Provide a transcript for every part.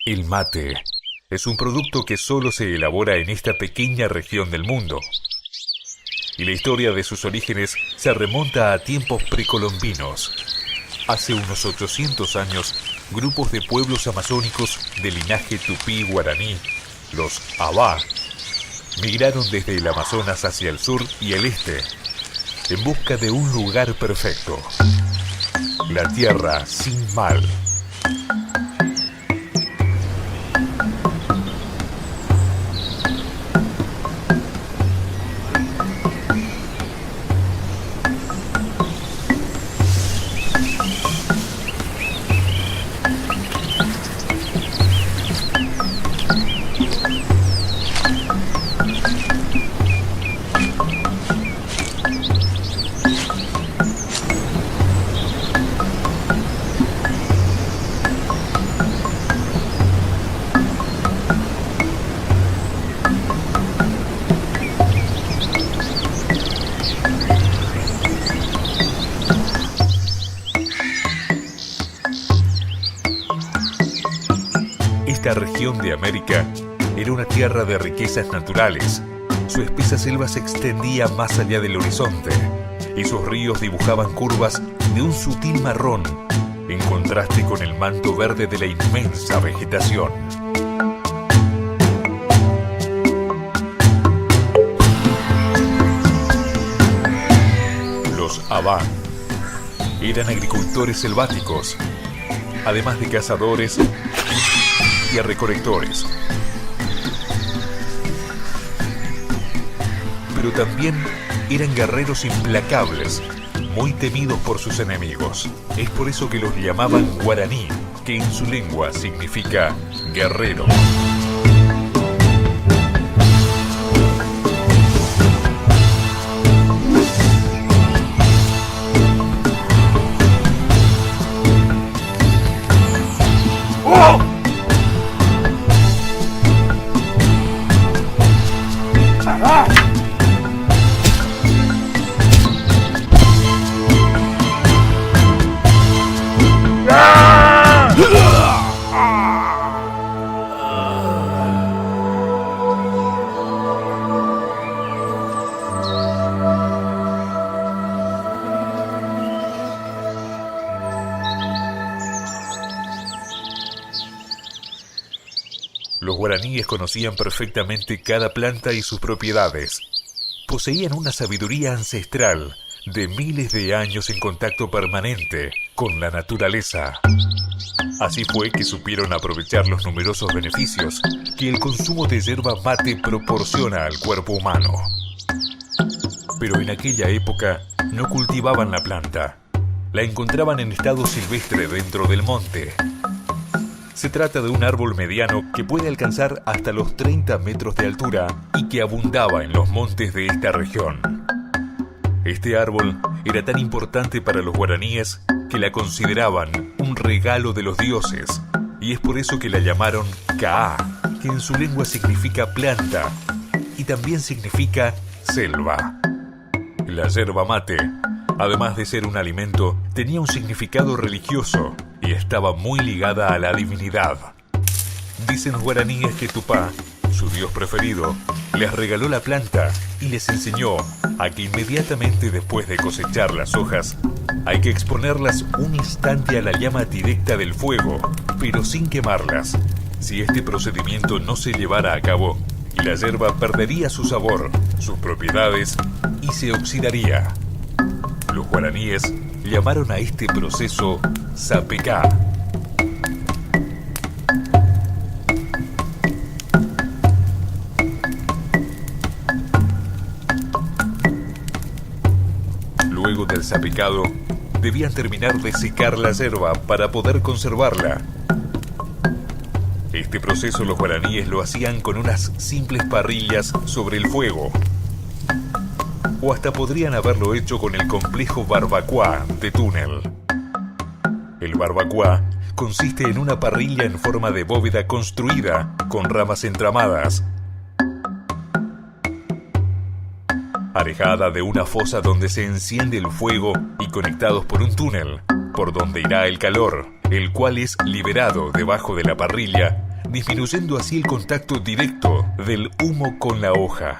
El mate es un producto que solo se elabora en esta pequeña región del mundo. Y la historia de sus orígenes se remonta a tiempos precolombinos. Hace unos 800 años, grupos de pueblos amazónicos de linaje tupí guaraní, los Abá, migraron desde el Amazonas hacia el sur y el este, en busca de un lugar perfecto. La tierra sin mal. Esta región de América era una tierra de riquezas naturales. Su espesa selva se extendía más allá del horizonte y sus ríos dibujaban curvas de un sutil marrón en contraste con el manto verde de la inmensa vegetación. Los Abá eran agricultores selváticos, además de cazadores y recolectores. Pero también eran guerreros implacables, muy temidos por sus enemigos. Es por eso que los llamaban guaraní, que en su lengua significa guerrero. Los guaraníes conocían perfectamente cada planta y sus propiedades. Poseían una sabiduría ancestral de miles de años en contacto permanente con la naturaleza. Así fue que supieron aprovechar los numerosos beneficios que el consumo de yerba mate proporciona al cuerpo humano. Pero en aquella época no cultivaban la planta. La encontraban en estado silvestre dentro del monte. Se trata de un árbol mediano que puede alcanzar hasta los 30 metros de altura y que abundaba en los montes de esta región. Este árbol era tan importante para los guaraníes que la consideraban un regalo de los dioses, y es por eso que la llamaron Ka'a, que en su lengua significa planta y también significa selva. La yerba mate, además de ser un alimento, tenía un significado religioso y estaba muy ligada a la divinidad. Dicen los guaraníes que Tupá, su dios preferido, les regaló la planta y les enseñó a que inmediatamente después de cosechar las hojas hay que exponerlas un instante a la llama directa del fuego, pero sin quemarlas. Si este procedimiento no se llevara a cabo, la yerba perdería su sabor, sus propiedades y se oxidaría. Los guaraníes llamaron a este proceso sapecá. Luego del sapecado, debían terminar de secar la yerba para poder conservarla. Este proceso los guaraníes lo hacían con unas simples parrillas sobre el fuego. O hasta podrían haberlo hecho con el complejo barbacoa de túnel. El barbacoa consiste en una parrilla en forma de bóveda construida con ramas entramadas, alejada de una fosa donde se enciende el fuego y conectados por un túnel, por donde irá el calor, el cual es liberado debajo de la parrilla disminuyendo así el contacto directo del humo con la hoja.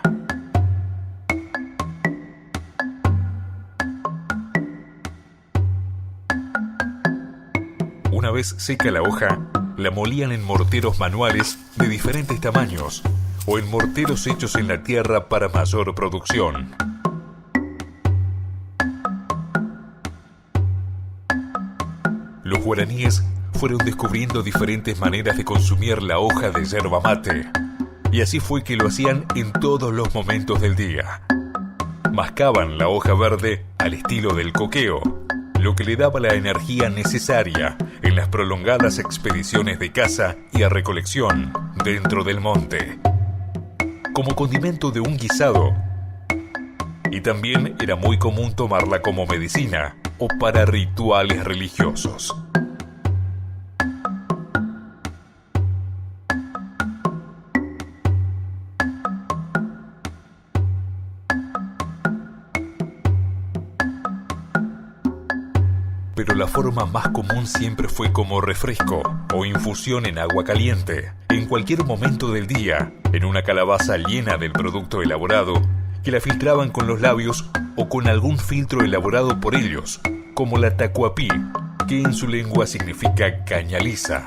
Una vez seca la hoja, la molían en morteros manuales de diferentes tamaños o en morteros hechos en la tierra para mayor producción. Los guaraníes fueron descubriendo diferentes maneras de consumir la hoja de yerba mate, y así fue que lo hacían en todos los momentos del día. Mascaban la hoja verde al estilo del coqueo, lo que le daba la energía necesaria en las prolongadas expediciones de caza y a recolección dentro del monte, como condimento de un guisado, y también era muy común tomarla como medicina o para rituales religiosos. Pero la forma más común siempre fue como refresco o infusión en agua caliente, en cualquier momento del día, en una calabaza llena del producto elaborado, que la filtraban con los labios o con algún filtro elaborado por ellos, como la tacuapí, que en su lengua significa caña lisa,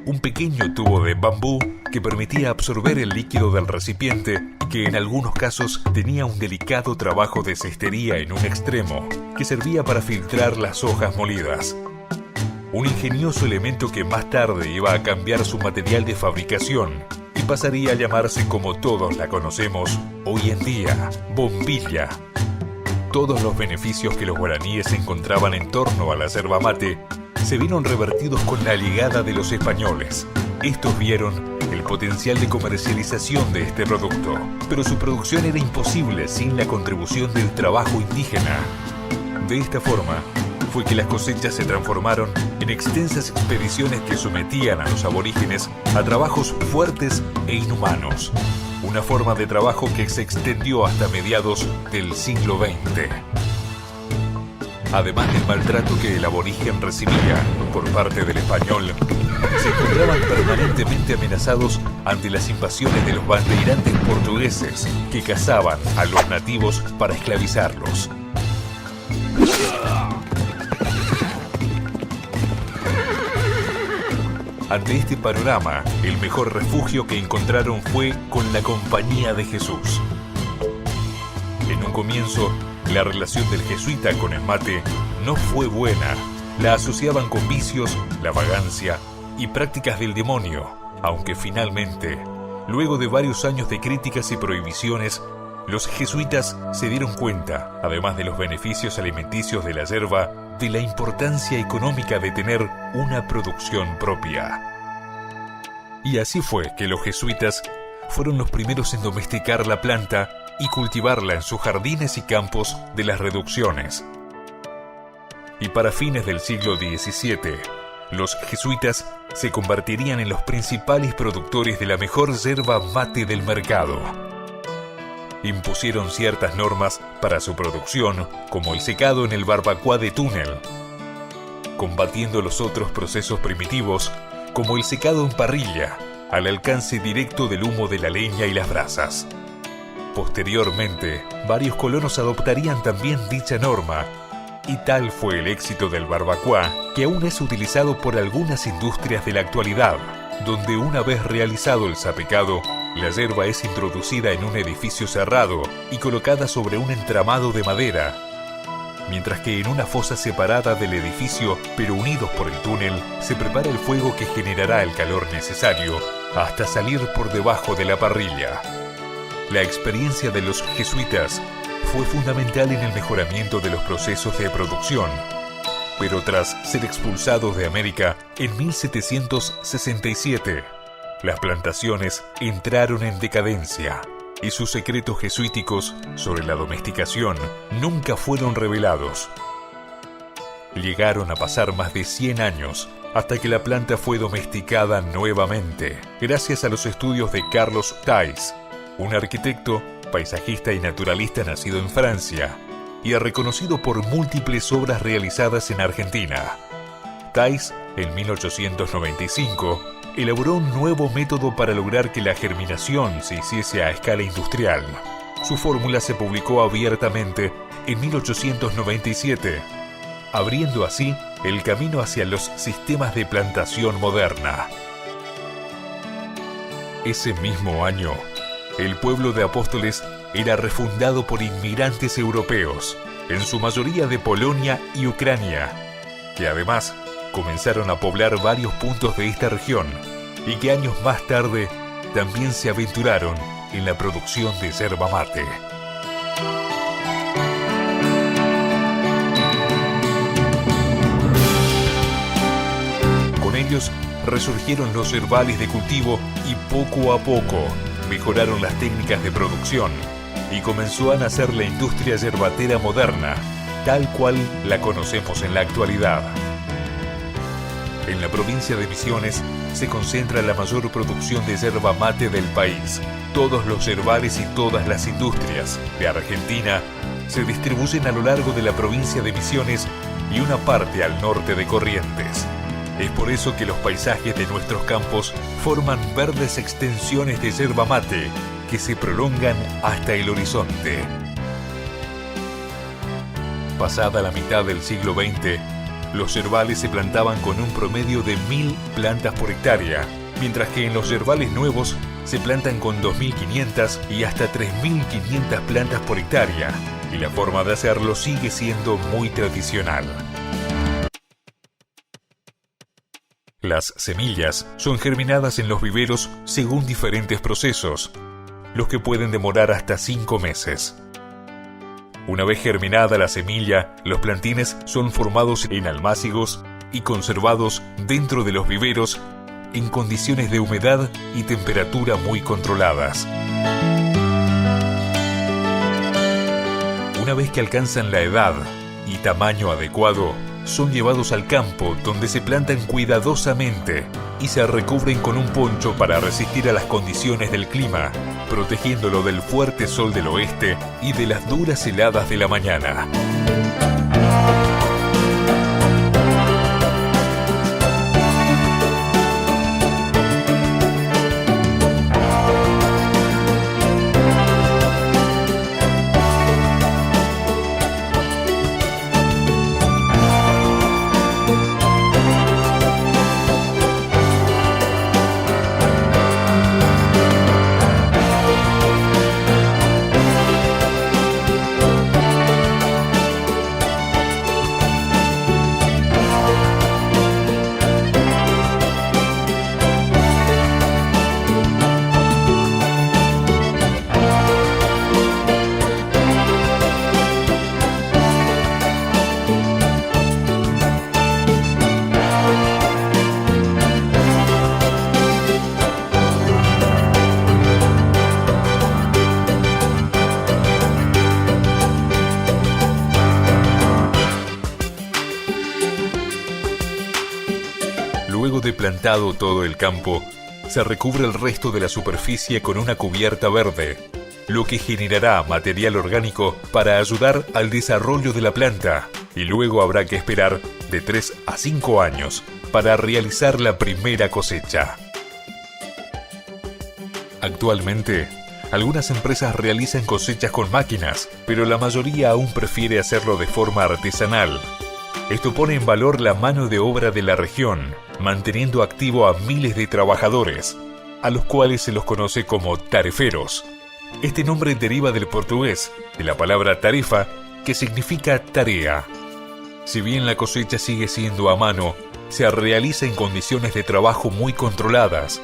un pequeño tubo de bambú que permitía absorber el líquido del recipiente y que en algunos casos tenía un delicado trabajo de cestería en un extremo, que servía para filtrar las hojas molidas. Un ingenioso elemento que más tarde iba a cambiar su material de fabricación y pasaría a llamarse, como todos la conocemos hoy en día, bombilla. Todos los beneficios que los guaraníes encontraban en torno a la yerba mate se vieron revertidos con la llegada de los españoles. Estos vieron el potencial de comercialización de este producto, pero su producción era imposible sin la contribución del trabajo indígena. De esta forma, fue que las cosechas se transformaron en extensas expediciones que sometían a los aborígenes a trabajos fuertes e inhumanos. Una forma de trabajo que se extendió hasta mediados del siglo XX. Además del maltrato que el aborigen recibía por parte del español, se encontraban permanentemente amenazados ante las invasiones de los bandeirantes portugueses que cazaban a los nativos para esclavizarlos. Ante este panorama, el mejor refugio que encontraron fue con la Compañía de Jesús. En un comienzo, la relación del jesuita con el mate no fue buena. La asociaban con vicios, la vagancia y prácticas del demonio, aunque finalmente, luego de varios años de críticas y prohibiciones, los jesuitas se dieron cuenta, además de los beneficios alimenticios de la yerba, de la importancia económica de tener una producción propia. Y así fue que los jesuitas fueron los primeros en domesticar la planta y cultivarla en sus jardines y campos de las reducciones. Y para fines del siglo XVII, los jesuitas se convertirían en los principales productores de la mejor yerba mate del mercado. Impusieron ciertas normas para su producción, como el secado en el barbacoa de túnel, combatiendo los otros procesos primitivos, como el secado en parrilla, al alcance directo del humo de la leña y las brasas. Posteriormente, varios colonos adoptarían también dicha norma, y tal fue el éxito del barbacoa, que aún es utilizado por algunas industrias de la actualidad, donde una vez realizado el sapecado, la yerba es introducida en un edificio cerrado y colocada sobre un entramado de madera, mientras que en una fosa separada del edificio, pero unidos por el túnel, se prepara el fuego que generará el calor necesario hasta salir por debajo de la parrilla. La experiencia de los jesuitas fue fundamental en el mejoramiento de los procesos de producción, pero tras ser expulsados de América en 1767, las plantaciones entraron en decadencia y sus secretos jesuíticos sobre la domesticación nunca fueron revelados. Llegaron a pasar más de 100 años hasta que la planta fue domesticada nuevamente, gracias a los estudios de Carlos Thys, un arquitecto, paisajista y naturalista nacido en Francia y reconocido por múltiples obras realizadas en Argentina. Thys, en 1895, elaboró un nuevo método para lograr que la germinación se hiciese a escala industrial. Su fórmula se publicó abiertamente en 1897, abriendo así el camino hacia los sistemas de plantación moderna. Ese mismo año, el pueblo de Apóstoles era refundado por inmigrantes europeos, en su mayoría de Polonia y Ucrania, que además comenzaron a poblar varios puntos de esta región y que años más tarde también se aventuraron en la producción de yerba mate. Con ellos resurgieron los herbales de cultivo y poco a poco mejoraron las técnicas de producción y comenzó a nacer la industria yerbatera moderna, tal cual la conocemos en la actualidad. En la provincia de Misiones se concentra la mayor producción de yerba mate del país. Todos los herbales y todas las industrias de Argentina se distribuyen a lo largo de la provincia de Misiones y una parte al norte de Corrientes. Es por eso que los paisajes de nuestros campos forman verdes extensiones de yerba mate que se prolongan hasta el horizonte. Pasada la mitad del siglo XX, los yerbales se plantaban con un promedio de 1.000 plantas por hectárea, mientras que en los yerbales nuevos se plantan con 2.500 y hasta 3.500 plantas por hectárea, y la forma de hacerlo sigue siendo muy tradicional. Las semillas son germinadas en los viveros según diferentes procesos, los que pueden demorar hasta 5 meses. Una vez germinada la semilla, los plantines son formados en almácigos y conservados dentro de los viveros en condiciones de humedad y temperatura muy controladas. Una vez que alcanzan la edad y tamaño adecuado, son llevados al campo donde se plantan cuidadosamente y se recubren con un poncho para resistir a las condiciones del clima, protegiéndolo del fuerte sol del oeste y de las duras heladas de la mañana. Luego de plantado todo el campo, se recubre el resto de la superficie con una cubierta verde, lo que generará material orgánico para ayudar al desarrollo de la planta, y luego habrá que esperar de 3 a 5 años para realizar la primera cosecha. Actualmente, algunas empresas realizan cosechas con máquinas, pero la mayoría aún prefiere hacerlo de forma artesanal. Esto pone en valor la mano de obra de la región, manteniendo activo a miles de trabajadores, a los cuales se los conoce como tareferos. Este nombre deriva del portugués, de la palabra tarefa, que significa tarea. Si bien la cosecha sigue siendo a mano, se realiza en condiciones de trabajo muy controladas.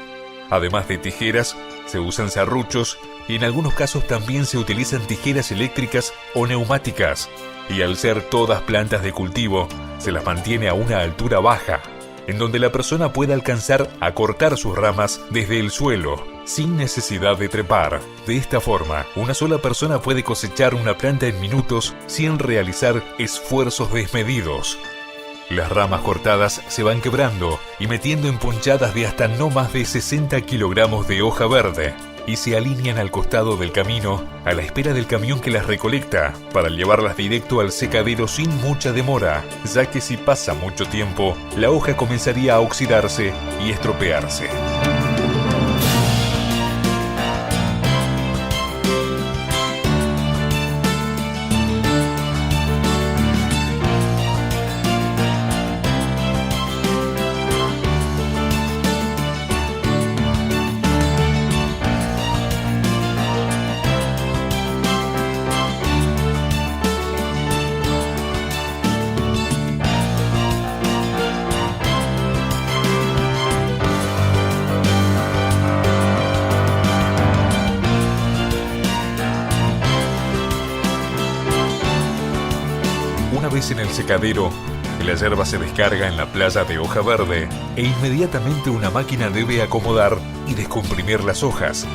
Además de tijeras, se usan serruchos y en algunos casos también se utilizan tijeras eléctricas o neumáticas. Y al ser todas plantas de cultivo, se las mantiene a una altura baja, en donde la persona pueda alcanzar a cortar sus ramas desde el suelo, sin necesidad de trepar. De esta forma, una sola persona puede cosechar una planta en minutos sin realizar esfuerzos desmedidos. Las ramas cortadas se van quebrando y metiendo en ponchadas de hasta no más de 60 kilogramos de hoja verde, y se alinean al costado del camino a la espera del camión que las recolecta para llevarlas directo al secadero sin mucha demora, ya que si pasa mucho tiempo, la hoja comenzaría a oxidarse y estropearse. Una vez en el secadero, la yerba se descarga en la playa de hoja verde e inmediatamente una máquina debe acomodar y descomprimir las hojas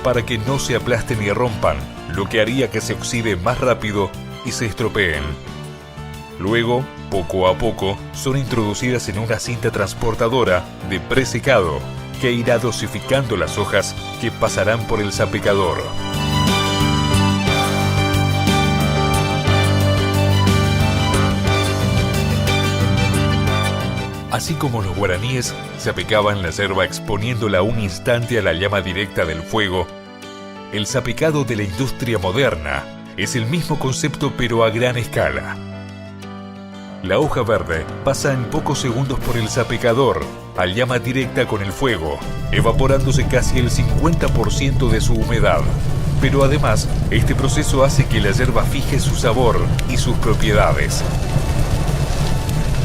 para que no se aplasten y rompan, lo que haría que se oxide más rápido y se estropeen. Luego, poco a poco, son introducidas en una cinta transportadora de presecado que irá dosificando las hojas que pasarán por el sapecador. Así como los guaraníes sapecaban la yerba exponiéndola un instante a la llama directa del fuego, el sapecado de la industria moderna es el mismo concepto pero a gran escala. La hoja verde pasa en pocos segundos por el sapecador a llama directa con el fuego, evaporándose casi el 50% de su humedad. Pero además, este proceso hace que la yerba fije su sabor y sus propiedades.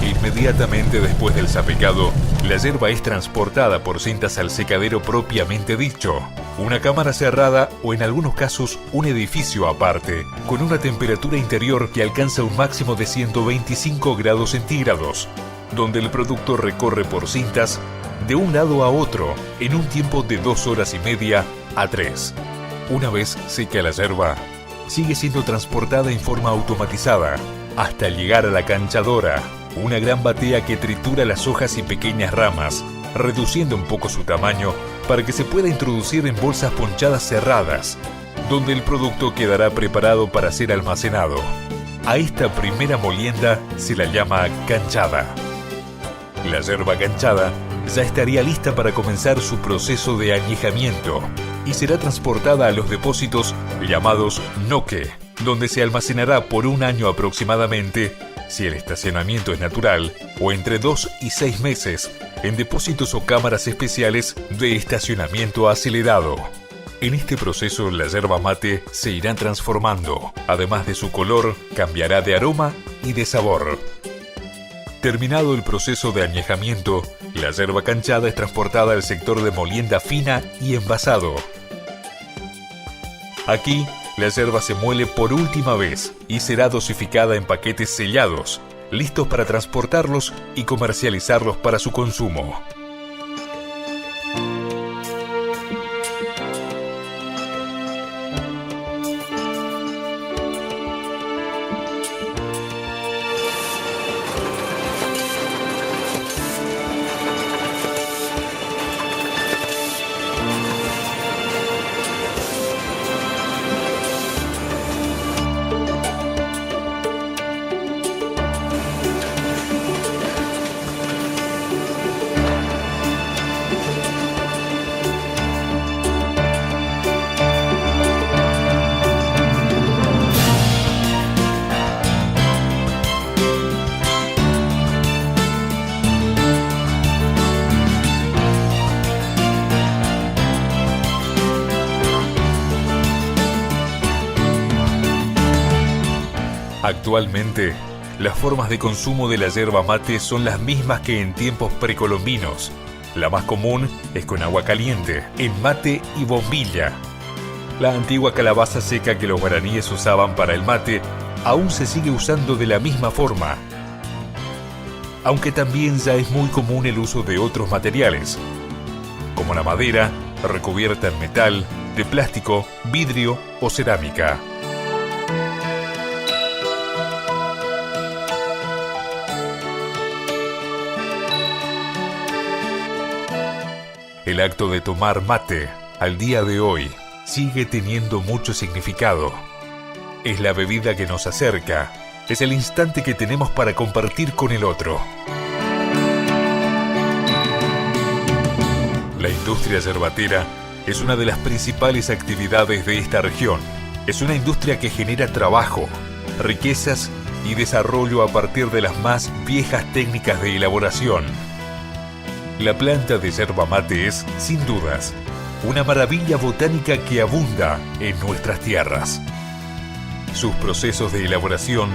Inmediatamente después del sapecado, la yerba es transportada por cintas al secadero propiamente dicho, una cámara cerrada o en algunos casos un edificio aparte, con una temperatura interior que alcanza un máximo de 125 grados centígrados, donde el producto recorre por cintas de un lado a otro en un tiempo de 2 horas y media a 3. Una vez seca la yerba, sigue siendo transportada en forma automatizada hasta llegar a la canchadora, una gran batea que tritura las hojas y pequeñas ramas, reduciendo un poco su tamaño para que se pueda introducir en bolsas ponchadas cerradas, donde el producto quedará preparado para ser almacenado. A esta primera molienda se la llama canchada. La yerba canchada ya estaría lista para comenzar su proceso de añejamiento y será transportada a los depósitos llamados noque, donde se almacenará por 1 año aproximadamente, si el estacionamiento es natural, o entre 2 y 6 meses, en depósitos o cámaras especiales de estacionamiento acelerado. En este proceso la yerba mate se irá transformando, además de su color, cambiará de aroma y de sabor. Terminado el proceso de añejamiento, la yerba canchada es transportada al sector de molienda fina y envasado. Aquí, la yerba se muele por última vez y será dosificada en paquetes sellados, listos para transportarlos y comercializarlos para su consumo. Actualmente, las formas de consumo de la yerba mate son las mismas que en tiempos precolombinos. La más común es con agua caliente, en mate y bombilla. La antigua calabaza seca que los guaraníes usaban para el mate aún se sigue usando de la misma forma, aunque también ya es muy común el uso de otros materiales, como la madera, recubierta en metal, de plástico, vidrio o cerámica. El acto de tomar mate al día de hoy sigue teniendo mucho significado. Es la bebida que nos acerca, es el instante que tenemos para compartir con el otro. La industria yerbatera es una de las principales actividades de esta región. Es una industria que genera trabajo, riquezas y desarrollo a partir de las más viejas técnicas de elaboración. La planta de yerba mate es, sin dudas, una maravilla botánica que abunda en nuestras tierras. Sus procesos de elaboración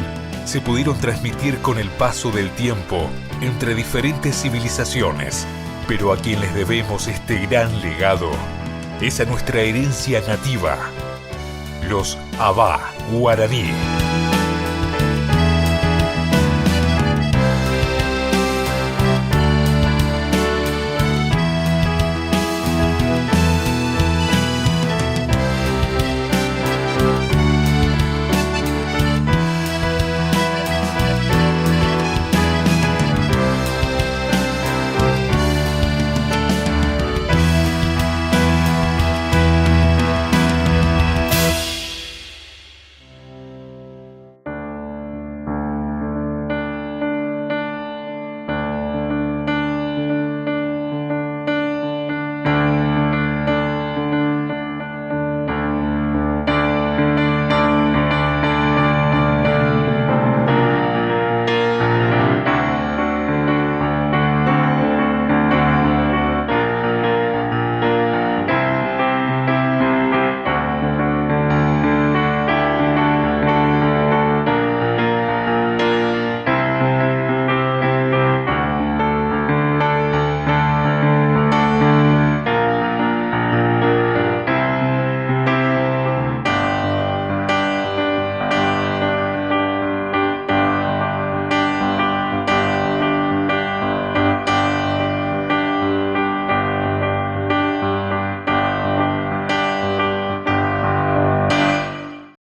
se pudieron transmitir con el paso del tiempo entre diferentes civilizaciones, pero a quien les debemos este gran legado es a nuestra herencia nativa, los Abá guaraní.